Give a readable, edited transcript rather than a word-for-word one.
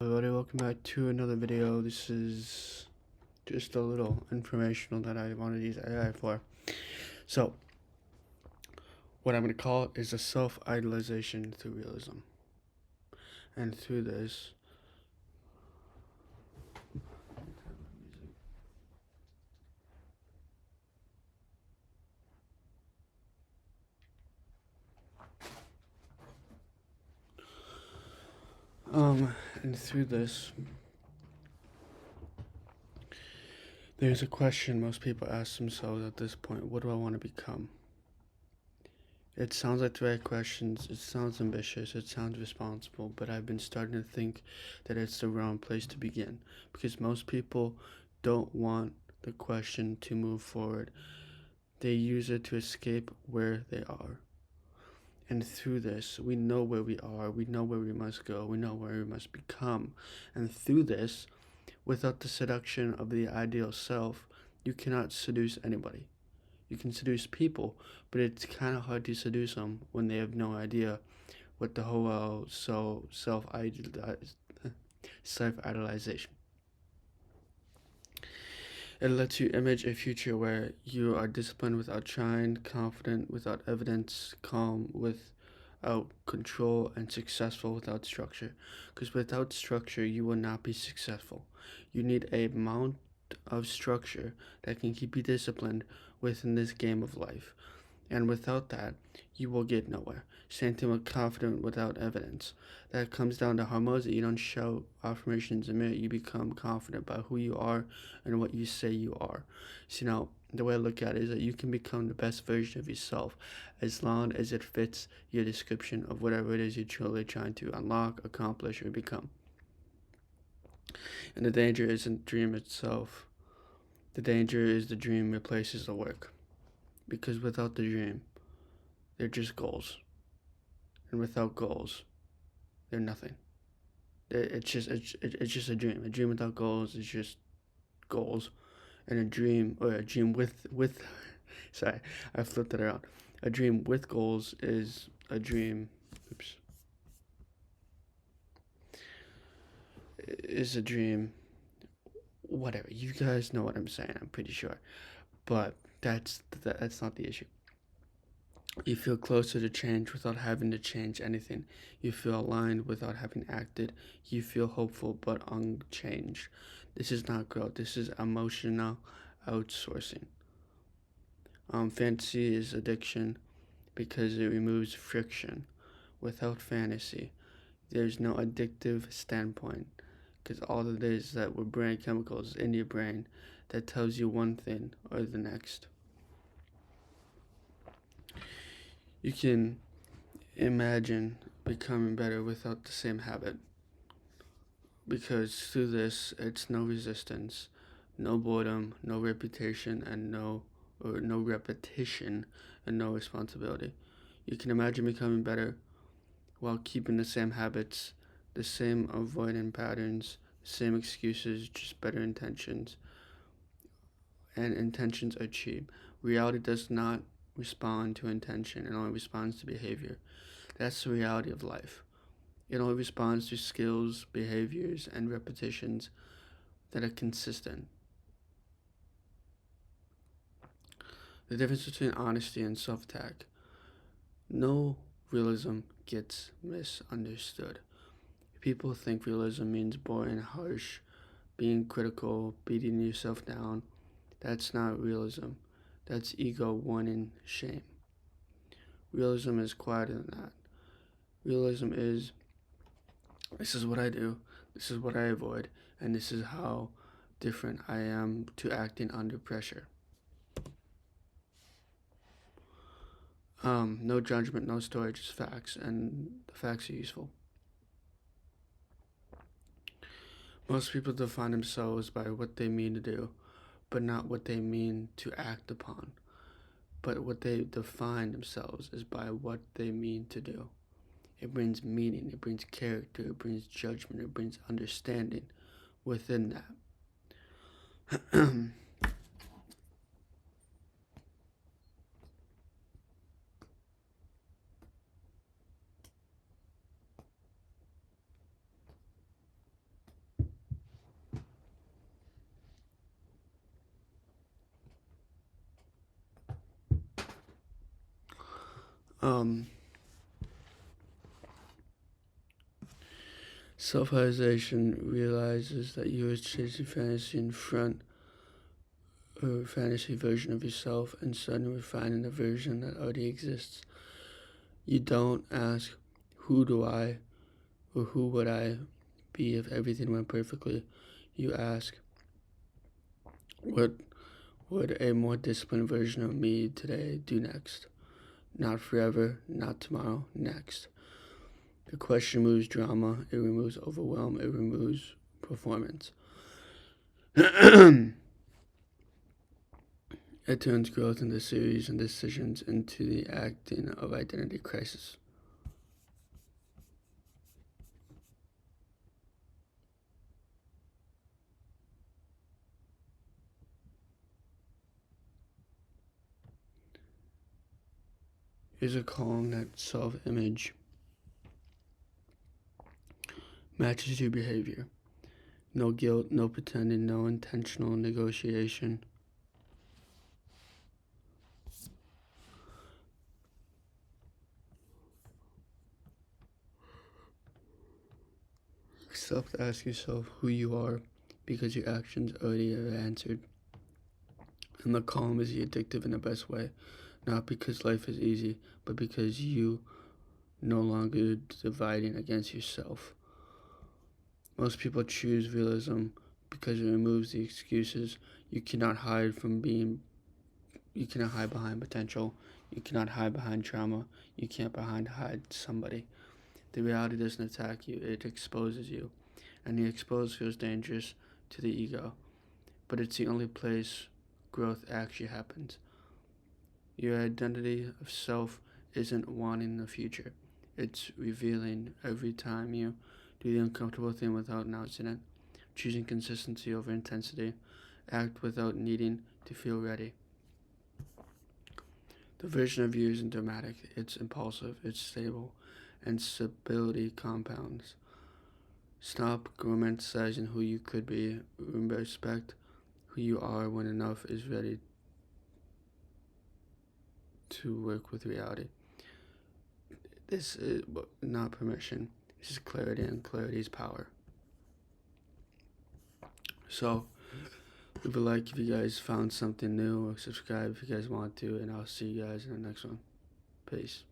Everybody, welcome back to another video. This is just a little informational that I wanted to use AI for. So, what I'm going to call it is a self-idealization through realism. And through this, and through this, there's a question most people ask themselves at this point: what do I want to become? It sounds like the right questions, it sounds ambitious, it sounds responsible, but I've been starting to think that it's the wrong place to begin because most people don't want the question to move forward. They use it to escape where they are. And through this, we know where we are, we know where we must go, we know where we must become. And through this, without the seduction of the ideal self, you cannot seduce anybody. You can seduce people, but it's kind of hard to seduce them when they have no idea what the whole self-idolization. It lets you image a future where you are disciplined without trying, confident without evidence, calm without control, and successful without structure. Because without structure, you will not be successful. You need a amount of structure that can keep you disciplined within this game of life. And without that, you will get nowhere. Same thing with confident without evidence. That comes down to harmony. You don't show affirmations in a minute. You become confident by who you are and what you say you are. So, the way I look at it is that you can become the best version of yourself as long as it fits your description of whatever it is you're truly trying to unlock, accomplish, or become. And the danger isn't the dream itself. The danger is the dream replaces the work. Because without the dream, they're just goals. And without goals, they're nothing. It's just a dream. A dream without goals is just goals, and a dream with sorry, I flipped it around. A dream with goals is a dream. Oops. Is a dream. Whatever. You guys know what I'm saying. I'm pretty sure, but that's not the issue. You feel closer to change without having to change anything. You feel aligned without having acted. You feel hopeful but unchanged. This is not growth. This is emotional outsourcing. Fantasy is addiction because it removes friction. Without fantasy, there's no addictive standpoint because all it is that we're brain chemicals in your brain that tells you one thing or the next. You can imagine becoming better without the same habit because through this it's no resistance, no boredom, no reputation, and no repetition and no responsibility. You can imagine becoming better while keeping the same habits, the same avoiding patterns, same excuses, just better intentions. And intentions are cheap. Reality does not respond to intention, it only responds to behavior. That's the reality of life. It only responds to skills, behaviors, and repetitions that are consistent. The difference between honesty and self attack. No realism gets misunderstood. People think realism means boring, harsh, being critical, beating yourself down. That's not realism. That's ego wanting shame. Realism is quieter than that. Realism is this is what I do, this is what I avoid, and this is how different I am to acting under pressure. No judgment, no story, just facts, and the facts are useful. Most people define themselves by what they mean to do, but not what they mean to act upon. But what they define themselves is by what they mean to do. It brings meaning, it brings character, it brings judgment, it brings understanding within that. Um, Self-realization realizes that you are chasing fantasy in front or fantasy version of yourself and suddenly finding a version that already exists. You don't ask, who do I or who would I be if everything went perfectly? You ask, what would a more disciplined version of me today do next? Not forever, not tomorrow, next. The question removes drama, it removes overwhelm, it removes performance. It turns growth into series and decisions into the acting of identity crisis. Here's a calling that self-image matches your behavior. No guilt, no pretending, no intentional negotiation. Stop to ask yourself who you are because your actions already are answered. And the calm is the addictive in the best way. Not because life is easy, but because you no longer dividing against yourself. Most people choose realism because it removes the excuses. You cannot hide from being you cannot hide behind potential. You cannot hide behind trauma. You can't hide somebody. The reality doesn't attack you, it exposes you. And the exposed feels dangerous to the ego. But it's the only place growth actually happens. Your identity of self isn't wanting the future. It's revealing every time you do the uncomfortable thing without announcing it, choosing consistency over intensity, act without needing to feel ready. The version of you isn't dramatic, it's impulsive, it's stable, and stability compounds. Stop romanticizing who you could be, respect who you are when enough is ready to work with reality. This is not permission, this is clarity, and clarity is power. So, leave a like if you guys found something new, or subscribe if you guys want to, and I'll see you guys in the next one. Peace.